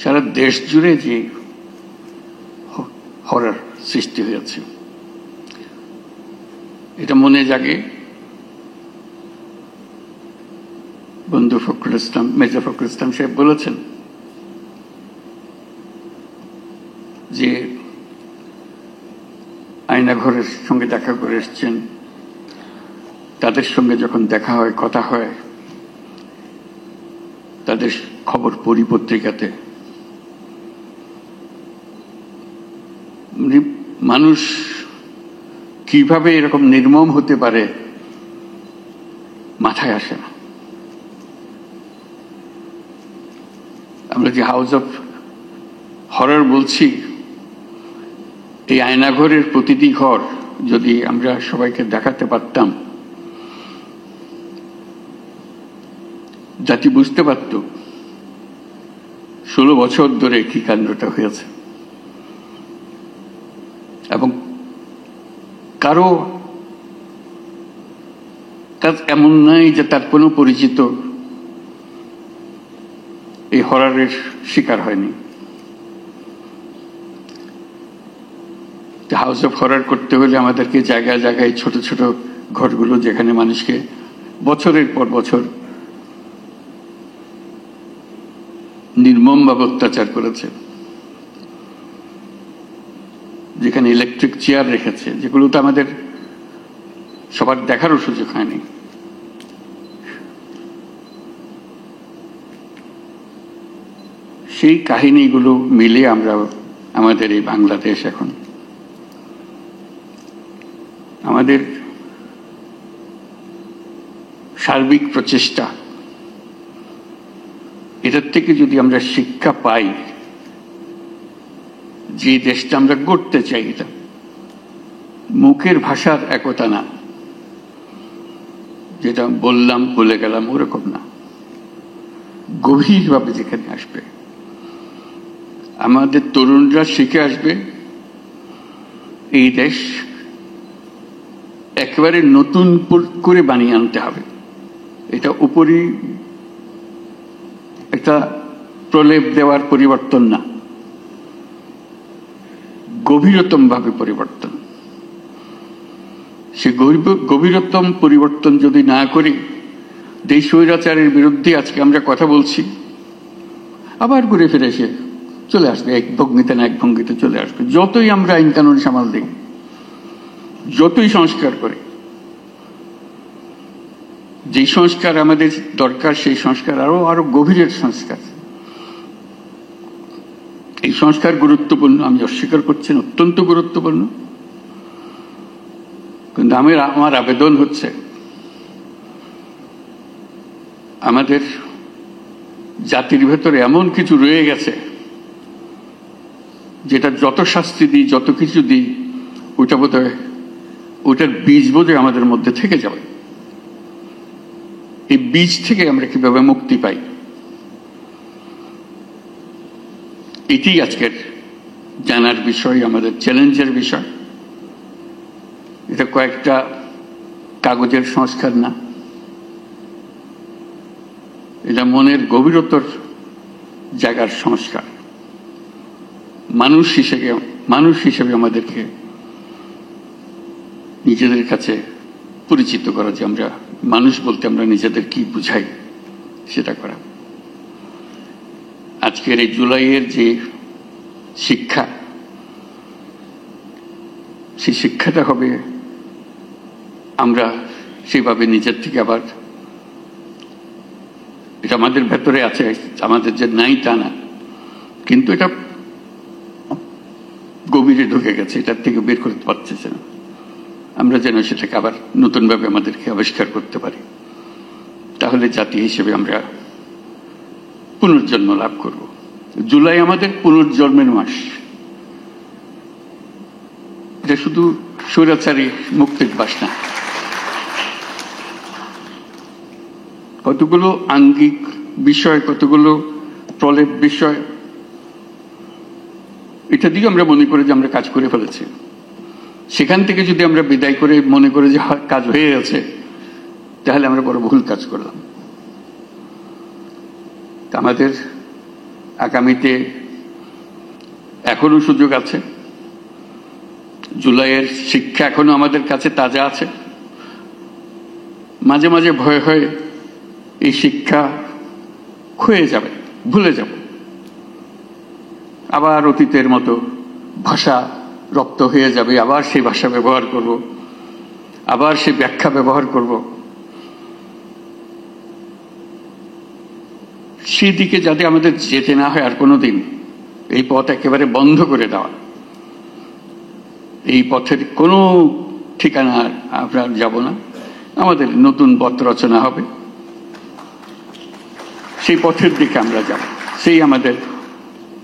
সারা দেশ জুড়ে যে হরর সৃষ্টি হয়েছে, এটা মনে জাগে বন্ধু ফখরুল ইসলাম, মির্জা ফখরুল ইসলাম সাহেব বলেছেন যে আয়নাঘরের সঙ্গে দেখা করে এসছেন, তাদের সঙ্গে যখন দেখা হয়, কথা হয়, তাদের খবর পড়ি পত্রিকাতে, মানুষ কিভাবে এরকম নির্মম হতে পারে মাথায় আসে না। আমরা যে হাউস অফ হরর বলছি, এই আয়নাঘরের প্রতিটি ঘর যদি আমরা সবাইকে দেখাতে পারতাম, জাতি বুঝতে পারত 16 বছর ধরে কি কাণ্ডটা হয়েছে। এবং কারো কাজ এমন নাই যে তার কোনো পরিচিত এই হররের শিকার হয়নি। হাউস অফ হরর করতে হলে আমাদেরকে জায়গায় জায়গায় ছোট ছোট ঘরগুলো, যেখানে মানুষকে বছরের পর বছর নির্মমভাবে অত্যাচার করেছে, যেখানে ইলেকট্রিক চেয়ার রেখেছে, যেগুলো তো আমাদের সবার দেখারও সুযোগ হয়নি। সেই কাহিনীগুলো মিলে আমরা আমাদের এই বাংলাদেশ, এখন আমাদের সার্বিক প্রচেষ্টা, এটার থেকে যদি আমরা শিক্ষা পাই, যে দেশটা আমরা গড়তে চাই, এটা মুখের ভাষার একতা না, যেটা বললাম বলে গেলাম ওরকম না, গভীরভাবে যেখানে আসবে, আমাদের তরুণরা শিখে আসবে, এই দেশ একেবারে নতুন করে বানিয়ে আনতে হবে। এটা উপরই একটা প্রলেপ দেওয়ার পরিবর্তন না, গভীরতম ভাবে পরিবর্তন। সে গভীরতম পরিবর্তন যদি না করি, দেশ স্বৈরাচারের বিরুদ্ধে আজকে আমরা কথা বলছি, আবার ঘুরে ফিরে এসে চলে আসবে, এক ভঙ্গিতে না এক ভঙ্গিতে চলে আসবে। যতই আমরা আইন কানুন সামাল দিই, যতই সংস্কার করি, যে সংস্কার আমাদের দরকার, সেই সংস্কার আরো গভীরের সংস্কার। এই সংস্কার গুরুত্বপূর্ণ, আমি অস্বীকার করছি না, অত্যন্ত গুরুত্বপূর্ণ। কিন্তু আমার আবেদন হচ্ছে, আমাদের জাতির ভেতরে এমন কিছু রয়ে গেছে, যেটা যত শাস্তি দিই, যত কিছু দিই, ওটা বোধহয়, ওটার বীজ বোধহয় আমাদের মধ্যে থেকে যাবে। এই বীজ থেকে আমরা কিভাবে মুক্তি পাই, এটি আজকের জানার বিষয়, আমাদের চ্যালেঞ্জের বিষয়। এটা কয়েকটা কাগজের সংস্কার না, এটা মনের গভীরতর জায়গার সংস্কার। মানুষ হিসেবে আমাদেরকে নিজেদের কাছে পরিচিত করা, যে আমরা মানুষ বলতে আমরা নিজেদের কি বুঝাই, সেটা করা। আজকের এই জুলাইয়ের যে শিক্ষা, সেই শিক্ষাটা হবে আমরা সেভাবে নিজের থেকে আবার, এটা আমাদের ভেতরে আছে, আমাদের যে নাই তা না, কিন্তু এটা গভীরে ঢুকে গেছে, এটার থেকে বের করতে পারতেছে না। আমরা যেন সেটাকে আবার নতুনভাবে আমাদেরকে আবিষ্কার করতে পারি, তাহলে জাতি হিসেবে আমরা পুনর্জন্ম লাভ করব। জুলাই আমাদের পুনর্জন্মের মাস। এটা শুধু স্বৈরাচারী মুক্তির বাস না, কতগুলো আঙ্গিক বিষয়, কতগুলো প্রলেপ বিষয়, এটা দিয়ে আমরা মনে করি যে আমরা কাজ করে ফেলেছি। সেখান থেকে যদি আমরা বিদায় করে মনে করি যে কাজ হয়ে গেছে, তাহলে আমরা বড় ভুল কাজ করলাম। আমাদের আগামীতে এখনো সুযোগ আছে। জুলাইয়ের শিক্ষা এখনো আমাদের কাছে তাজা আছে। মাঝে মাঝে ভয় হয় এই শিক্ষা ক্ষয়ে যাবে, ভুলে যাব, আবার অতীতের মতো ভাষা রপ্ত হয়ে যাবে, আবার সেই ভাষা ব্যবহার করব, আবার সেই ব্যাখ্যা ব্যবহার করব। সেই দিকে যাতে আমাদের যেতে না হয় আর কোনোদিন, এই পথ একেবারে বন্ধ করে দেওয়া। এই পথের কোনো ঠিকানা আমরা যাব না, আমাদের নতুন পথ রচনা হবে, সেই পথের দিকে আমরা যাব, সেই আমাদের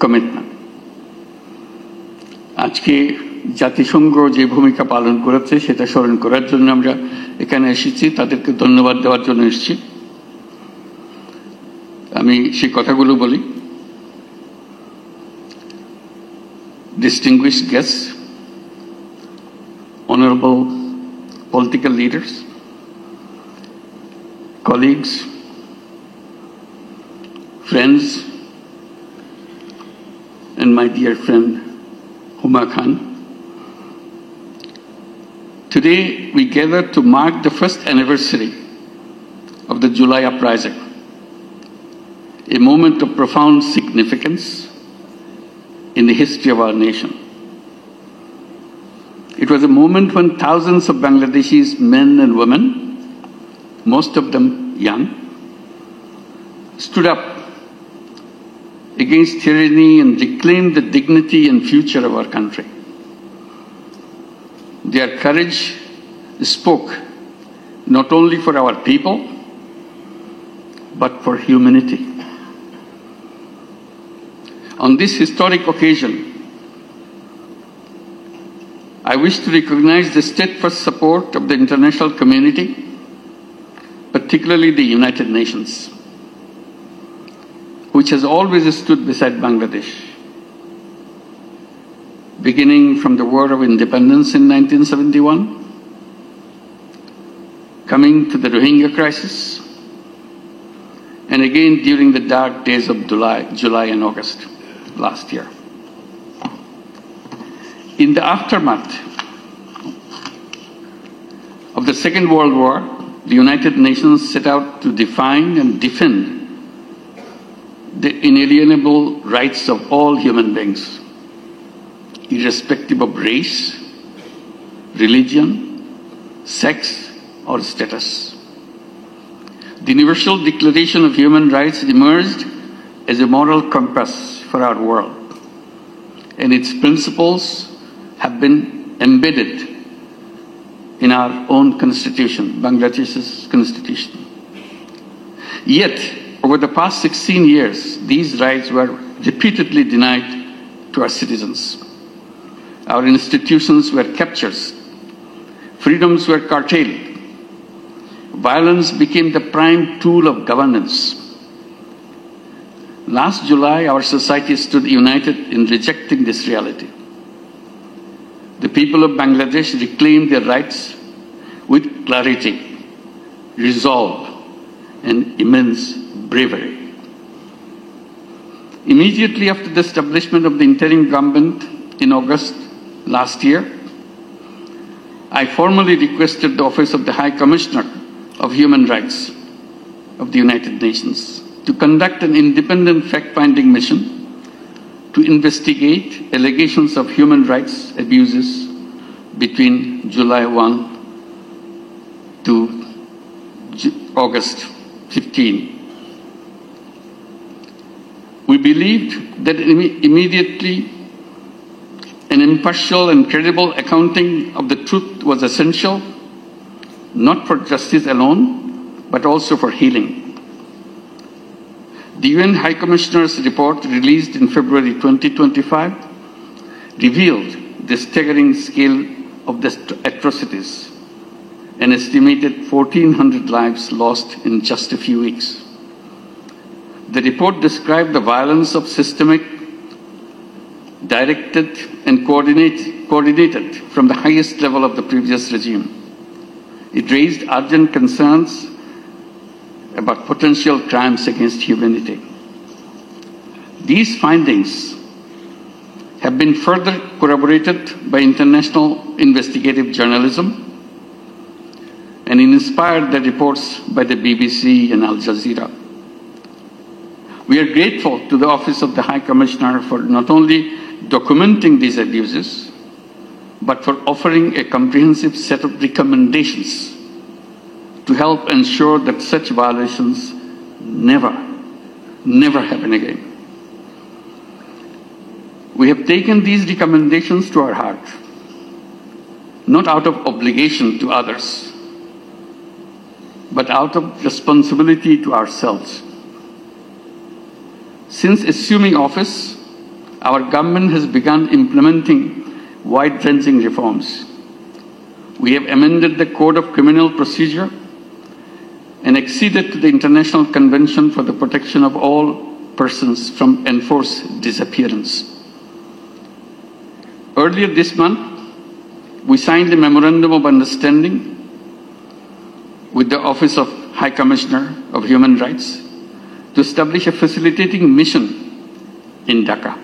কমিটমেন্ট। আজকে জাতিসংঘ যে ভূমিকা পালন করেছে সেটা স্মরণ করার জন্য আমরা এখানে এসেছি, তাদেরকে ধন্যবাদ দেওয়ার জন্য এসেছি। আমি সেই কথাগুলো বলি। Distinguished guests, honorable political leaders, colleagues, friends, and my dear friend Huma Khan. Today we gather to mark the first anniversary of the July uprising, a moment of profound significance in the history of our nation. It was a moment when thousands of Bangladeshis, men and women, most of them young, stood up against tyranny and reclaimed the dignity and future of our country. Their courage spoke not only for our people, but for humanity. On this historic occasion, I wish to recognize the steadfast support of the international community, particularly the United Nations, which has always stood beside Bangladesh, beginning from the War of Independence in 1971, coming to the Rohingya crisis, and again during the dark days of July and August last year. In the aftermath of the Second World War, the United Nations set out to define and defend the inalienable rights of all human beings, irrespective of race, religion, sex, or status. The Universal Declaration of Human Rights emerged as a moral compass for our world, and its principles have been embedded in our own constitution, Bangladesh's constitution. Yet, over the past 16 years, these rights were repeatedly denied to our citizens. Our institutions were captured, freedoms were curtailed, violence became the prime tool of governance. Last July, our society stood united in rejecting this reality. The people of Bangladesh reclaimed their rights with clarity, resolve, and immense bravery. Immediately after the establishment of the interim government in August last year, I formally requested the Office of the High Commissioner of Human Rights of the United Nations to conduct an independent fact-finding mission to investigate allegations of human rights abuses between July 1 to August 15. We believed that immediately an impartial and credible accounting of the truth was essential, not for justice alone, but also for healing. The UN High Commissioner's report, released in February 2025, revealed the staggering scale of the atrocities, an estimated 1,400 lives lost in just a few weeks. The report described the violence of systemic, directed and coordinated from the highest level of the previous regime. It raised urgent concerns about potential crimes against humanity. These findings have been further corroborated by international investigative journalism and inspired the reports by the BBC and Al Jazeera. We are grateful to the Office of the High Commissioner for not only documenting these abuses, but for offering a comprehensive set of recommendations to help ensure that such violations never happen again. We have taken these recommendations to our heart, not out of obligation to others, but out of responsibility to ourselves. Since assuming office, our government has begun implementing wide-ranging reforms. We have amended the Code of Criminal Procedure and acceded to the International Convention for the Protection of All Persons from Enforced Disappearance. Earlier this month, we signed a Memorandum of Understanding with the Office of High Commissioner of Human Rights to establish a facilitating mission in Dhaka.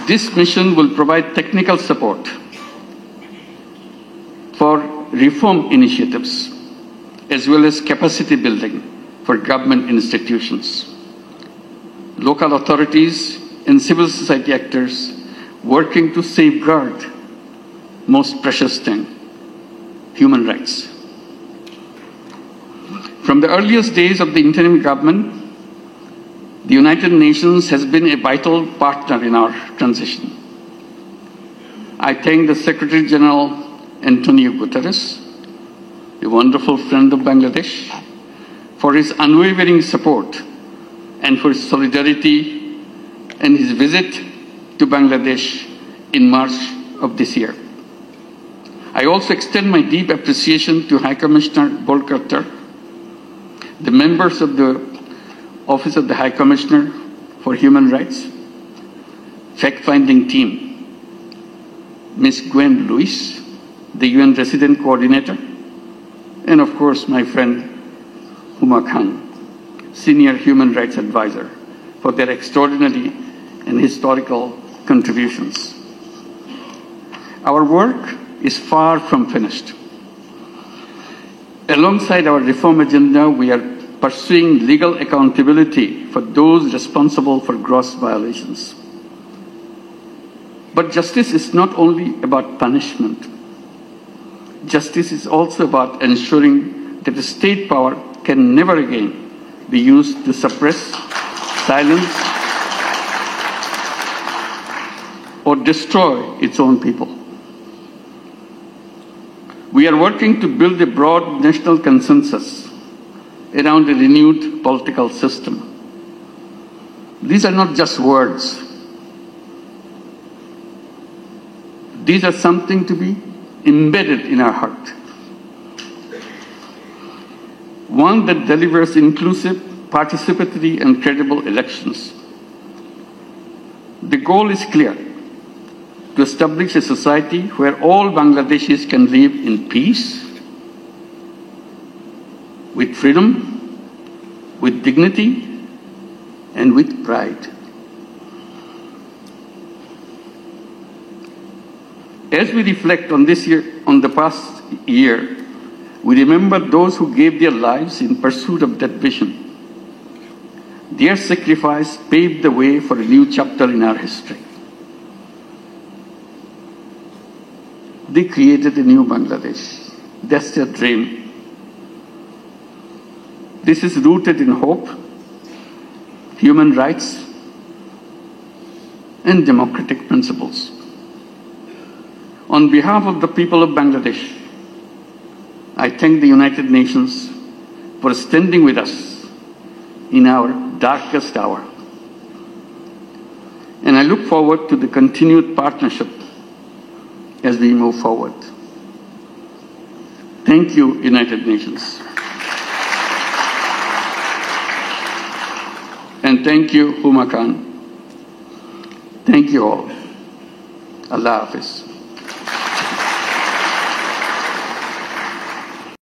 This mission will provide technical support for reform initiatives as well as capacity building for government institutions, local authorities, and civil society actors working to safeguard most precious thing, human rights. From the earliest days of the interim government, the United Nations has been a vital partner in our transition. I thank the Secretary General Antonio Guterres, a wonderful friend of Bangladesh, for his unwavering support and for his solidarity and his visit to Bangladesh in March of this year. I also extend my deep appreciation to High Commissioner Volker Turk, the members of the Office of the High Commissioner for Human Rights, fact-finding team, Ms. Gwen Lewis, the UN Resident Coordinator, and of course my friend Huma Khan, Senior Human Rights Advisor, for their extraordinary and historical contributions. Our work is far from finished. Alongside our reform agenda, we are pursuing legal accountability for those responsible for gross violations. But justice is not only about punishment. Justice is also about ensuring that the state power can never again be used to suppress, silence, or destroy its own people. We are working to build a broad national consensus around a renewed political system. These are not just words. These are something to be embedded in our heart. One that delivers inclusive, participatory, and credible elections. The goal is clear: to establish a society where all Bangladeshis can live in peace, with freedom, with dignity, and with pride. As we reflect on the past year, we remember those who gave their lives in pursuit of that vision. Their sacrifice paved the way for a new chapter in our history. They created a new Bangladesh. That's their dream. This is rooted in hope, human rights, and democratic principles. On behalf of the people of Bangladesh, I thank the United Nations for standing with us in our darkest hour. And I look forward to the continued partnership as we move forward. Thank you, United Nations. And thank you, Huma Khan. Thank you all. Allah Hafiz.